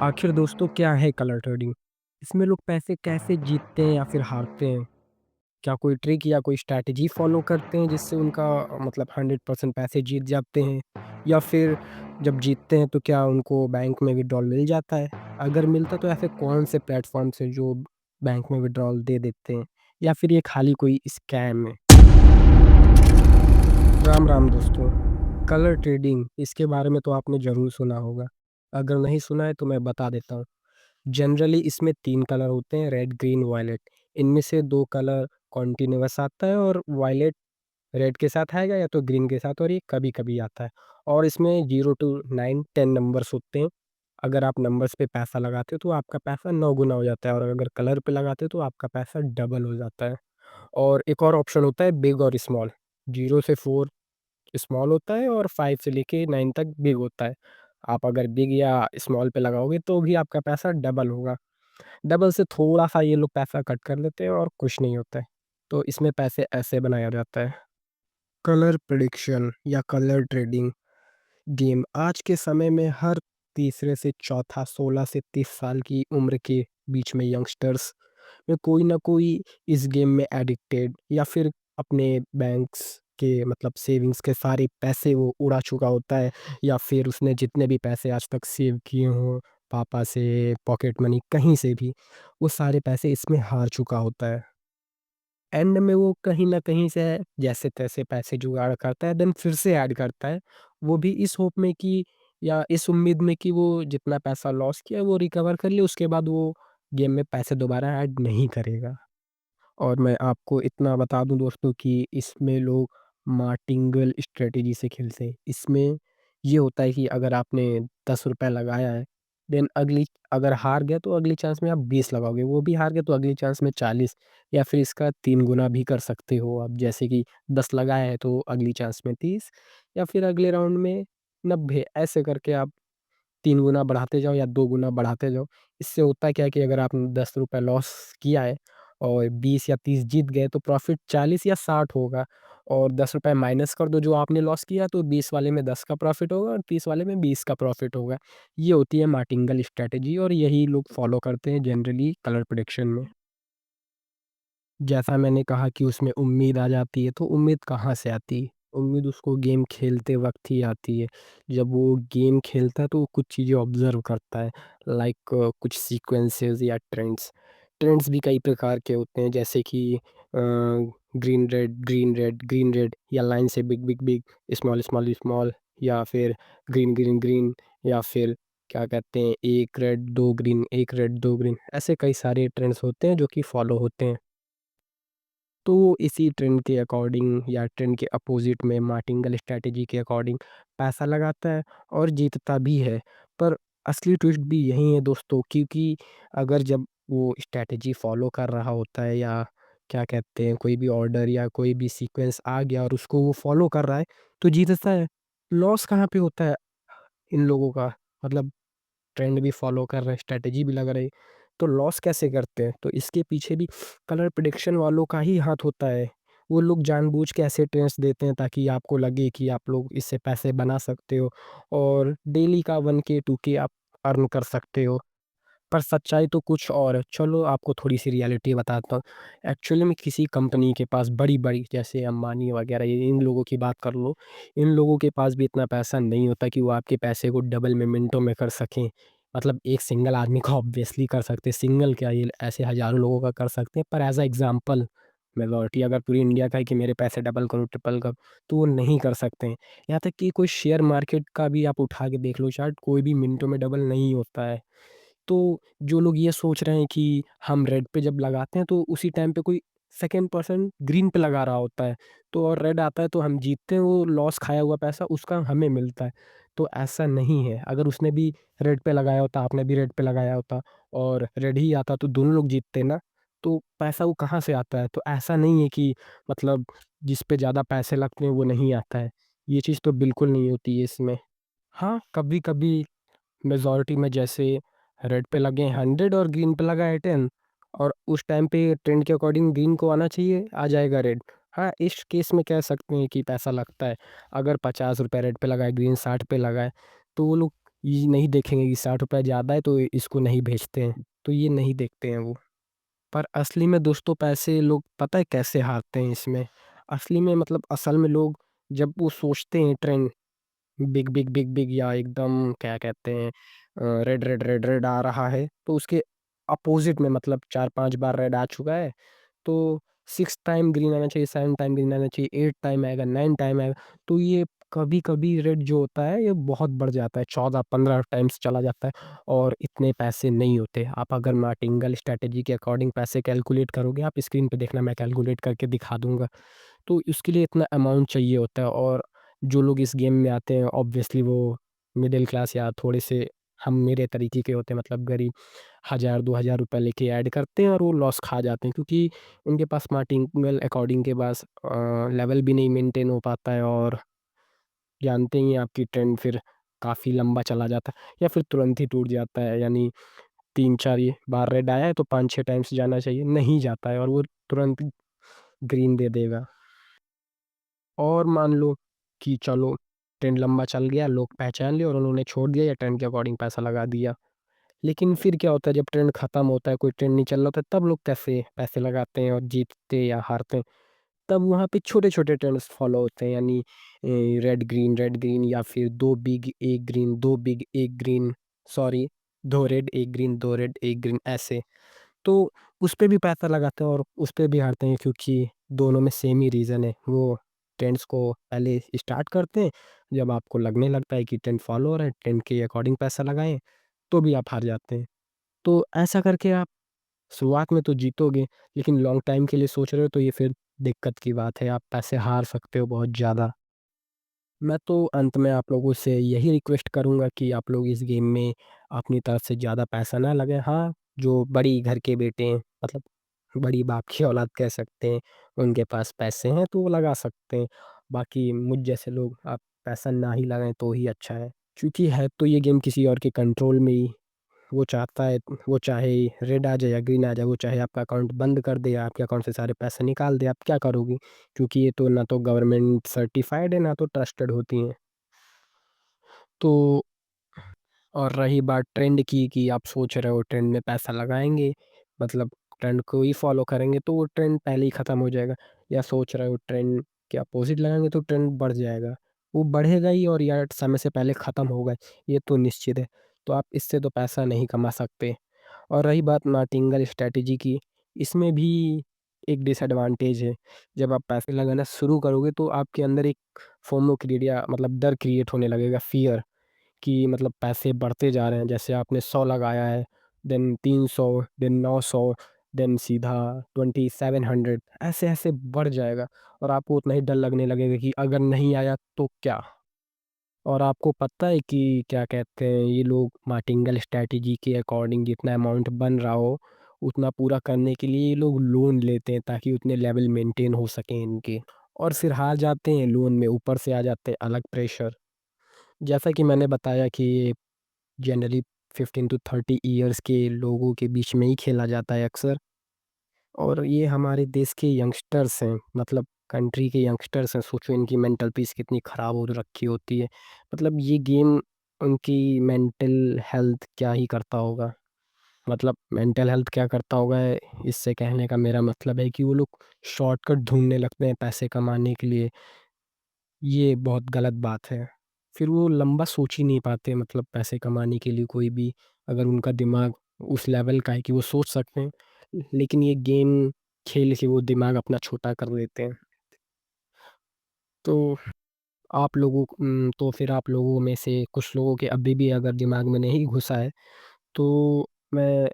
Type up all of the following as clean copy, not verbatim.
आखिर दोस्तों क्या है कलर ट्रेडिंग? इसमें लोग पैसे कैसे जीतते हैं या फिर हारते हैं? क्या कोई ट्रिक या कोई स्ट्रैटेजी फ़ॉलो करते हैं जिससे उनका मतलब 100% पैसे जीत जाते हैं? या फिर जब जीतते हैं तो क्या उनको बैंक में विथड्रॉल मिल जाता है? अगर मिलता तो ऐसे कौन से प्लेटफ़ॉर्म्स हैं जो बैंक में विथड्रॉल दे देते हैं? या फिर ये खाली कोई स्कैम है? राम, राम दोस्तों। कलर ट्रेडिंग इसके बारे में तो आपने ज़रूर सुना होगा। अगर नहीं सुना है तो मैं बता देता हूँ। जनरली इसमें 3 कलर होते हैं रेड, ग्रीन, वायलेट। इनमें से 2 कलर कॉन्टिन्यूअस आता है और वायलेट रेड के साथ आएगा या तो ग्रीन के साथ और ये कभी-कभी आता है। और इसमें 0 टू 9 10 नंबर्स होते हैं। अगर आप नंबर्स पे पैसा लगाते हो तो आपका पैसा 9 गुना हो जाता है और अगर कलर पे लगाते हो तो आपका पैसा डबल हो जाता है। और एक और ऑप्शन होता है बिग और स्मॉल। 0 से 4 स्मॉल होता है और 5 से लेके 9 तक बिग होता है। आप अगर बिग या स्मॉल पे लगाओगे तो भी आपका पैसा डबल होगा। डबल से थोड़ा-सा ये लोग पैसा कट कर लेते हैं और कुछ नहीं होता है। तो इसमें पैसे ऐसे बनाया जाता है। कलर प्रेडिक्शन या कलर ट्रेडिंग गेम आज के समय में हर तीसरे से चौथा 16 से 30 साल की उम्र के बीच में यंगस्टर्स में कोई ना कोई इस गेम में एडिक्टेड या फिर अपने बैंक्स के मतलब सेविंग्स के सारे पैसे वो उड़ा चुका होता है या फिर उसने जितने भी पैसे आज तक सेव किए हों पापा से पॉकेट मनी कहीं से भी वो सारे पैसे इसमें हार चुका होता है। एंड में वो कहीं न कहीं से जैसे-तैसे पैसे जुगाड़ करता है देन फिर से ऐड करता है। वो भी इस होप में कि या इस उम्मीद में कि वो जितना पैसा लॉस किया है वो रिकवर कर ले उसके बाद वो गेम में पैसे दोबारा ऐड नहीं करेगा। और मैं आपको इतना बता दूँ दोस्तों कि इसमें लोग मार्टिंगल स्ट्रैटेजी से खेलते हैं। इसमें ये होता है कि अगर आपने ₹10 लगाया है, देन अगली अगर हार गए तो अगली चांस में आप 20 लगाओगे, वो भी हार गए तो अगली चांस में 40 या फिर इसका 3 गुना भी कर सकते हो आप। जैसे कि 10 लगाया है तो अगली चांस में 30 या फिर अगले राउंड में 90 ऐसे करके आप 3 गुना बढ़ाते जाओ या 2 गुना बढ़ाते जाओ। इससे होता क्या है कि अगर आपने ₹10 लॉस किया है और 20 या 30 जीत गए तो प्रॉफ़िट 40 या 60 होगा और ₹10 माइनस कर दो जो आपने लॉस किया तो 20 वाले में 10 का प्रॉफ़िट होगा और 30 वाले में 20 का प्रॉफ़िट होगा। ये होती है मार्टिंगल स्ट्रैटेजी और यही लोग फ़ॉलो करते हैं जनरली कलर प्रेडिक्शन में। जैसा मैंने कहा कि उसमें उम्मीद आ जाती है, तो उम्मीद कहाँ से आती है? उम्मीद उसको गेम खेलते वक़्त ही आती है। जब वो गेम खेलता है तो वो कुछ चीज़ें ऑब्ज़र्व करता है, लाइक कुछ सीक्वेंसेस या ट्रेंड्स। ट्रेंड्स भी कई प्रकार के होते हैं जैसे कि green red, green red, green red या लाइन से big, big, big, small, small, small या फिर ग्रीन, ग्रीन, ग्रीन या फिर क्या कहते हैं 1 रेड 2 ग्रीन, 1 रेड 2 ग्रीन ऐसे कई सारे ट्रेंड्स होते हैं जो कि फ़ॉलो होते हैं। तो वो इसी ट्रेंड के अकॉर्डिंग या ट्रेंड के अपोज़िट में मार्टिंगल स्ट्रैटेजी के अकॉर्डिंग पैसा लगाता है और जीतता भी है। पर असली ट्विस्ट भी यही है दोस्तों क्योंकि अगर जब वो स्ट्रैटेजी फ़ॉलो कर रहा होता है या क्या कहते हैं कोई भी ऑर्डर या कोई भी सीक्वेंस आ गया और उसको वो फ़ॉलो कर रहा है, तो जीतता है। लॉस कहाँ पे होता है इन लोगों का? मतलब ट्रेंड भी फ़ॉलो कर रहे हैं, स्ट्रैटेजी भी लगा रहे हैं, तो लॉस कैसे करते हैं? तो इसके पीछे भी कलर प्रेडिक्शन वालों का ही हाथ होता है। वो लोग जानबूझ के ऐसे ट्रेंड्स देते हैं ताकि आपको लगे कि आप लोग इससे पैसे बना सकते हो और डेली का 1K 2K आप अर्न कर सकते हो। पर सच्चाई तो कुछ और है। चलो आपको थोड़ी-सी रियलिटी बताता हूँ। एक्चुअली में किसी कंपनी के पास बड़ी-बड़ी जैसे अंबानी वगैरह ये इन लोगों की बात कर लो, इन लोगों के पास भी इतना पैसा नहीं होता कि वो आपके पैसे को डबल में मिनटों में कर सकें। मतलब एक सिंगल आदमी का ऑब्वियसली कर सकते हैं, सिंगल क्या ये ऐसे हज़ारों लोगों का कर सकते हैं। पर ऐज़ अ एग्ज़ाम्पल मेजॉरिटी अगर पूरी इंडिया का है कि मेरे पैसे डबल करो, ट्रिपल करो, तो वो नहीं कर सकते हैं। यहाँ तक कि कोई शेयर मार्केट का भी आप उठा के देख लो चार्ट, कोई भी मिनटों में डबल नहीं होता है। तो जो लोग ये सोच रहे हैं कि हम रेड पे जब लगाते हैं तो उसी टाइम पे कोई सेकंड पर्सन ग्रीन पे लगा रहा होता है, तो और रेड आता है तो हम जीतते हैं, वो लॉस खाया हुआ पैसा उसका हमें मिलता है। तो ऐसा नहीं है, अगर उसने भी रेड पे लगाया होता, आपने भी रेड पे लगाया होता और रेड ही आता तो दोनों लोग जीतते ना, तो पैसा वो कहाँ से आता है? तो ऐसा नहीं है कि मतलब जिस पे ज़्यादा पैसे लगते हैं वो नहीं आता है, ये चीज़ तो बिल्कुल नहीं होती है इसमें। हाँ, कभी-कभी मेजॉरिटी में जैसे रेड पे लगे 100 और ग्रीन पे लगा है 10 और उस टाइम पे ट्रेंड के अकॉर्डिंग ग्रीन को आना चाहिए, आ जाएगा रेड। हाँ, इस केस में कह सकते हैं कि पैसा लगता है। अगर ₹50 रेड पे लगा है, ग्रीन 60 पे लगा है, तो वो लोग ये नहीं देखेंगे कि ₹60 ज़्यादा है तो इसको नहीं भेजते हैं, तो ये नहीं देखते हैं वो। पर असली में दोस्तों पैसे लोग पता है कैसे हारते हैं इसमें? असली में मतलब असल में लोग जब वो सोचते हैं trend big, big, big, big या एकदम क्या कहते हैं रेड, रेड, रेड, रेड आ रहा है, तो उसके अपोज़िट में मतलब 4-5 बार रेड आ चुका है, तो 6th टाइम ग्रीन आना चाहिए, 7th टाइम ग्रीन आना चाहिए, 8th टाइम आएगा, 9th टाइम आएगा, तो ये कभी-कभी रेट जो होता है ये बहुत बढ़ जाता है, 14-15 टाइम्स चला जाता है और इतने पैसे नहीं होते। आप अगर मार्टिंगल स्ट्रैटेजी के अकॉर्डिंग पैसे कैलकुलेट करोगे, आप स्क्रीन पे देखना मैं कैलकुलेट करके दिखा दूँगा। तो उसके लिए इतना अमाउंट चाहिए होता है और जो लोग इस गेम में आते हैं ऑब्वियसली वो मिडल क्लास या थोड़े से हम मेरे तरीके के होते हैं मतलब गरीब 1000-2000 रुपए लेके ऐड करते हैं और वो लॉस खा जाते हैं क्योंकि उनके पास मार्टिंगल अकॉर्डिंग के पास लेवल भी नहीं मेंटेन हो पाता है और जानते ही हैं आपकी ट्रेंड फिर काफ़ी लंबा चला जाता है या फिर तुरंत ही टूट जाता है यानी 3-4 ये बार रेड आया है तो 5-6 टाइम्स जाना चाहिए, नहीं जाता है और वो तुरंत ग्रीन दे देगा। और मान लो कि चलो ट्रेंड लंबा चल गया, लोग पहचान लिए और उन्होंने छोड़ दिया या ट्रेंड के अकॉर्डिंग पैसा लगा दिया। लेकिन फिर क्या होता है जब ट्रेंड खत्म होता है, कोई ट्रेंड नहीं चल रहा होता है, तब लोग कैसे पैसे लगाते हैं और जीतते या हारते हैं। तब वहाँ पे छोटे-छोटे ट्रेंड्स फॉलो होते हैं यानी रेड ग्रीन या फिर 2 big 1 green, 2 big 1 green sorry 2 red 1 green, 2 red 1 green ऐसे। तो उसपे भी पैसा लगाते हैं और उसपे भी हारते हैं क्योंकि दोनों में सेम ही रीज़न है। वो ट्रेंड्स को पहले स्टार्ट करते हैं, जब आपको लगने लगता है कि ट्रेंड फॉलो हो रहा है, ट्रेंड के अकॉर्डिंग पैसा लगाएँ, तो भी आप हार जाते हैं। तो ऐसा करके आप शुरुआत में तो जीतोगे, लेकिन लॉन्ग टाइम के लिए सोच रहे हो तो ये फिर दिक्कत की बात है, आप पैसे हार सकते हो बहुत ज़्यादा। मैं तो अंत में आप लोगों से यही रिक्वेस्ट करूँगा कि आप लोग इस गेम में अपनी तरफ से ज़्यादा पैसा ना लगाएँ। हाँ, जो बड़ी घर के बेटे हैं मतलब बड़ी बाप की औलाद कह सकते हैं, उनके पास पैसे हैं तो वो लगा सकते हैं। बाकी मुझ जैसे लोग आप पैसा ना ही लगाएँ तो ही अच्छा है। क्योंकि है तो ये गेम किसी और के कंट्रोल में ही, वो चाहता है वो चाहे रेड आ जाए या ग्रीन आ जाए, वो चाहे आपका अकाउंट बंद कर दे या आपके अकाउंट से सारे पैसे निकाल दे, आप क्या करोगे? क्योंकि ये तो ना तो गवर्नमेंट सर्टिफ़ाइड है, ना तो ट्रस्टेड होती हैं। तो और रही बात ट्रेंड की कि आप सोच रहे हो ट्रेंड में पैसा लगाएँगे, मतलब ट्रेंड को ही फ़ॉलो करेंगे तो वो ट्रेंड पहले ही ख़त्म हो जाएगा या सोच रहे हो ट्रेंड के अपोज़िट लगाएँगे तो ट्रेंड बढ़ जाएगा। वो बढ़ेगा ही और या समय से पहले ख़त्म होगा, ये तो निश्चित है। तो आप इससे तो पैसा नहीं कमा सकते। और रही बात नाटिंगल स्ट्रैटेजी की, इसमें भी एक डिसएडवांटेज है। जब आप पैसे लगाना शुरू करोगे तो आपके अंदर एक फोमो क्रिएट या मतलब डर क्रिएट होने लगेगा, फ़ियर कि मतलब पैसे बढ़ते जा रहे हैं। जैसे आपने 100 लगाया है, देन 300, देन 900, देन सीधा 2700 ऐसे-ऐसे बढ़ जाएगा और आपको उतना ही डर लगने लगेगा कि अगर नहीं आया तो क्या? और आपको पता है कि क्या कहते हैं ये लोग मार्टिंगल स्ट्रैटेजी के अकॉर्डिंग जितना अमाउंट बन रहा हो, उतना पूरा करने के लिए ये लोग लोन लेते हैं ताकि उतने लेवल मेंटेन हो सकें इनके। और फिर हार जाते हैं लोन में, ऊपर से आ जाते हैं अलग प्रेशर। जैसा कि मैंने बताया कि ये जनरली 15 टू 30 इयर्स के लोगों के बीच में ही खेला जाता है अक्सर। और ये हमारे देश के यंगस्टर्स हैं, मतलब कंट्री के यंगस्टर्स हैं, सोचो इनकी मेंटल पीस कितनी ख़राब हो रखी होती है। मतलब ये गेम उनकी मेंटल हेल्थ क्या ही करता होगा। मतलब मेंटल हेल्थ क्या करता होगा, इससे कहने का मेरा मतलब है कि वो लोग शॉर्टकट ढूँढने लगते हैं पैसे कमाने के लिए, ये बहुत गलत बात है। फिर वो लंबा सोच ही नहीं पाते मतलब पैसे कमाने के लिए कोई भी, अगर उनका दिमाग उस लेवल का है कि वो सोच सकते हैं। लेकिन ये गेम खेल के वो दिमाग अपना छोटा कर देते हैं। तो तो फिर आप लोगों में से कुछ लोगों के अभी भी अगर दिमाग में नहीं घुसा है, तो मैं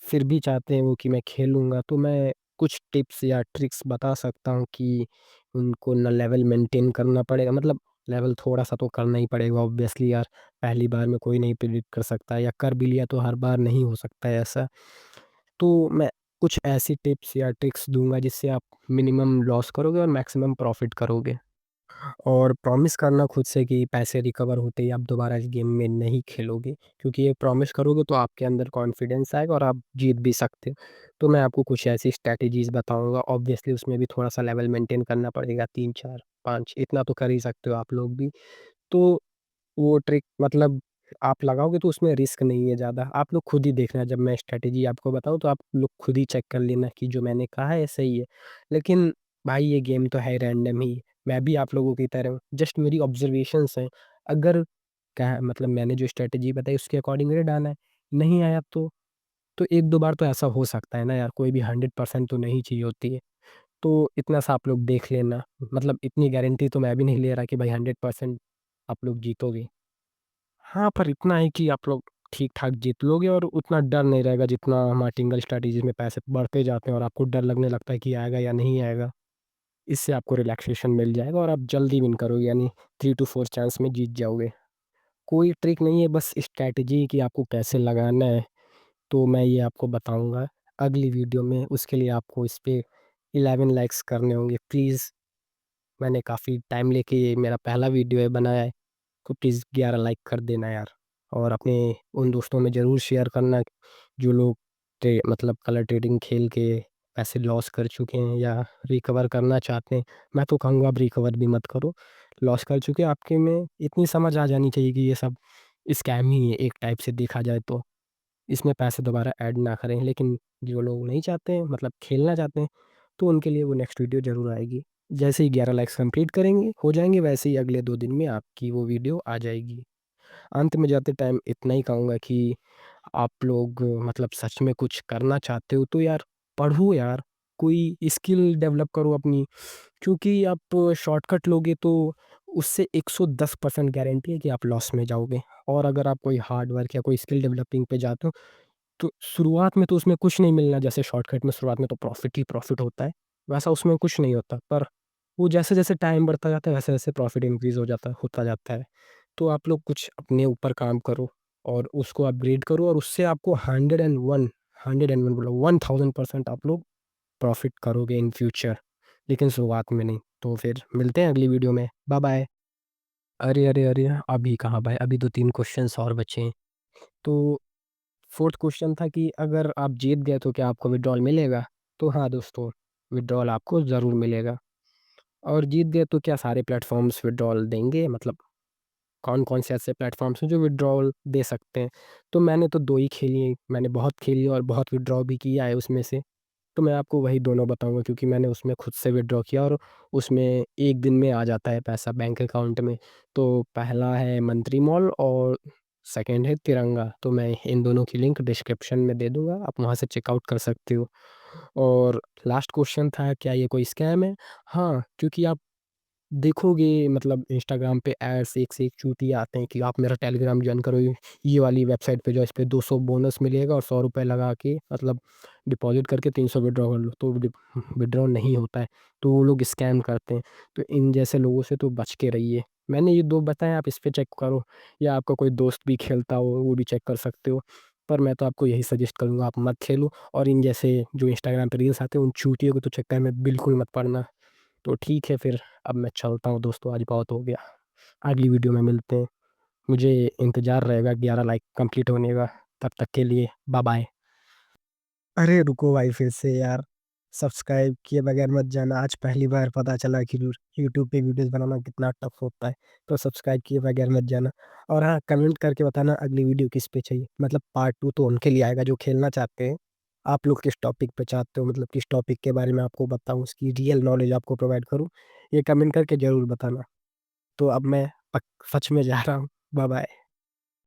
फिर भी चाहते हैं वो कि मैं खेलूँगा, तो मैं कुछ टिप्स या ट्रिक्स बता सकता हूँ कि उनको ना लेवल मेंटेन करना पड़ेगा, मतलब लेवल थोड़ा-सा तो करना ही पड़ेगा ऑब्वियसली यार, पहली बार में कोई नहीं प्रेडिक्ट कर सकता है या कर भी लिया तो हर बार नहीं हो सकता है ऐसा। तो मैं कुछ ऐसी टिप्स या ट्रिक्स दूँगा जिससे आप मिनिमम लॉस करोगे और मैक्सिमम प्रॉफ़िट करोगे। और प्रॉमिस करना खुद से कि पैसे रिकवर होते ही आप दोबारा इस गेम में नहीं खेलोगे, क्योंकि ये प्रॉमिस करोगे तो आपके अंदर कॉन्फिडेंस आएगा और आप जीत भी सकते हो। तो मैं आपको कुछ ऐसी स्ट्रैटेजीज़ बताऊँगा, ऑब्वियसली उसमें भी थोड़ा-सा लेवल मेंटेन करना पड़ेगा, 3, 4, 5 इतना तो कर ही सकते हो आप लोग भी। तो वो ट्रिक मतलब आप लगाओगे तो उसमें रिस्क नहीं है ज़्यादा। आप लोग खुद ही देखना, जब मैं स्ट्रैटेजी आपको बताऊँ तो आप लोग खुद ही चेक कर लेना कि जो मैंने कहा है सही है। लेकिन भाई ये गेम तो है रैंडम ही, मैं भी आप लोगों की तरह हूँ, जस्ट मेरी ऑब्ज़र्वेशंस हैं। अगर क्या मतलब मैंने जो स्ट्रैटेजी बताई उसके अकॉर्डिंग रेड आना है, नहीं आया तो 1-2 बार तो ऐसा हो सकता है ना यार, कोई भी 100% तो नहीं चाहिए होती है। तो इतना सा आप लोग देख लेना, मतलब इतनी गारंटी तो मैं भी नहीं ले रहा कि भाई 100% आप लोग जीतोगे। हाँ, पर इतना है कि आप लोग ठीक-ठाक जीत लोगे और उतना डर नहीं रहेगा जितना मार्टिंगल स्ट्रैटेजी में पैसे बढ़ते जाते हैं और आपको डर लगने लगता है कि आएगा या नहीं आएगा। इससे आपको रिलैक्सेशन मिल जाएगा और आप जल्दी विन करोगे, यानी 3 टू 4 चांस में जीत जाओगे। कोई ट्रिक नहीं है, बस स्ट्रैटेजी कि आपको कैसे लगाना है, तो मैं ये आपको बताऊँगा अगली वीडियो में। उसके लिए आपको इस पे 11 लाइक्स करने होंगे प्लीज़। मैंने काफ़ी टाइम लेके ये मेरा पहला वीडियो है बनाया है, तो प्लीज़ 11 लाइक कर देना यार। और अपने उन दोस्तों में ज़रूर शेयर करना जो लोग मतलब कलर ट्रेडिंग खेल के पैसे लॉस कर चुके हैं या रिकवर करना चाहते हैं। मैं तो कहूँगा आप रिकवर भी मत करो, लॉस कर चुके हैं, आपके में इतनी समझ आ जानी चाहिए कि ये सब स्कैम ही है एक टाइप से देखा जाए तो। इसमें पैसे दोबारा ऐड ना करें, लेकिन जो लोग नहीं चाहते हैं मतलब खेलना चाहते हैं, तो उनके लिए वो नेक्स्ट वीडियो ज़रूर आएगी। जैसे ही 11 लाइक्स कंप्लीट करेंगे हो जाएँगे, वैसे ही अगले 2 दिन में आपकी वो वीडियो आ जाएगी। अंत में जाते टाइम इतना ही कहूँगा कि आप लोग मतलब सच में कुछ करना चाहते हो तो यार पढ़ो यार, कोई स्किल डेवलप करो अपनी, क्योंकि आप शॉर्टकट लोगे तो उससे 110% गारंटी है कि आप लॉस में जाओगे। और अगर आप कोई हार्ड वर्क या कोई स्किल डेवलपिंग पे जाते हो तो शुरुआत में तो उसमें कुछ नहीं मिलना, जैसे शॉर्टकट में शुरुआत में तो प्रॉफ़िट ही प्रॉफ़िट होता है, वैसा उसमें कुछ नहीं होता। पर वो जैसे-जैसे टाइम बढ़ता जाता है वैसे-वैसे प्रॉफ़िट इंक्रीज़ होता जाता है। तो आप लोग कुछ अपने ऊपर काम करो और उसको अपग्रेड करो और उससे आपको 101 बोला 1000% आप लोग प्रॉफ़िट करोगे इन फ्यूचर, लेकिन शुरुआत में नहीं। तो फिर मिलते हैं अगली वीडियो में। बाय-बाय। अरे, अरे, अरे! अभी कहाँ भाई, अभी तो 3 क्वेश्चन्स और बचे हैं। तो 4th क्वेश्चन था कि अगर आप जीत गए तो क्या आपको विथड्रॉल मिलेगा? तो हाँ दोस्तों, विथड्रॉल आपको ज़रूर मिलेगा। और जीत गए तो क्या सारे प्लेटफ़ॉर्म्स विथड्रॉल देंगे? मतलब कौन-कौन से ऐसे प्लेटफ़ॉर्म्स हैं जो विथड्रॉल दे सकते हैं? तो मैंने तो 2 ही खेली हैं, मैंने बहुत खेली और बहुत विथड्रॉ भी किया है उसमें से। तो मैं आपको वही दोनों बताऊँगा क्योंकि मैंने उसमें खुद से विथड्रॉ किया और उसमें 1 दिन में आ जाता है पैसा बैंक अकाउंट में। तो पहला है मंत्री मॉल और सेकंड है तिरंगा। तो मैं इन दोनों की लिंक डिस्क्रिप्शन में दे दूँगा, आप वहाँ से चेकआउट कर सकते हो। और लास्ट क्वेश्चन था क्या ये कोई स्कैम है? हाँ, क्योंकि आप देखोगे मतलब इंस्टाग्राम पे एड्स एक से एक चूतिए आते हैं कि आप मेरा टेलीग्राम जॉइन करो, ये वाली वेबसाइट पे जाओ, इस पे 200 बोनस मिलेगा और ₹100 लगा के मतलब डिपॉज़िट करके 300 विथड्रॉ कर लो, तो विथड्रॉ नहीं होता है, तो वो लोग स्कैम करते हैं। तो इन जैसे लोगों से तो बच के रहिए। मैंने ये 2 बताए, आप इस पे चेक करो या आपका कोई दोस्त भी खेलता हो, वो भी चेक कर सकते हो। पर मैं तो आपको यही सजेस्ट करूँगा, आप मत खेलो और इन जैसे जो इंस्टाग्राम पे रील्स आते हैं, उन चूतियों के तो चक्कर में बिल्कुल मत पड़ना। तो ठीक है फिर, अब मैं चलता हूँ दोस्तों, आज बहुत हो गया। अगली वीडियो में मिलते हैं। मुझे इंतज़ार रहेगा 11 लाइक कंप्लीट होने का। तब तक के लिए बाय-बाय। अरे रुको भाई, फिर से यार, सब्सक्राइब किए बगैर मत जाना। आज पहली बार पता चला कि यूट्यूब पे वीडियोज़ बनाना कितना टफ़ होता है। तो सब्सक्राइब किए बगैर मत जाना। और हाँ, कमेंट करके बताना अगली वीडियो किस पे चाहिए। मतलब पार्ट 2 तो उनके लिए आएगा जो खेलना चाहते हैं। आप लोग किस टॉपिक पे चाहते हो, मतलब किस टॉपिक के बारे में आपको बताऊँ, उसकी रियल नॉलेज आपको प्रोवाइड करूँ, ये कमेंट करके ज़रूर बताना। तो अब मैं पक सच में जा रहा हूँ। बाय-बाय।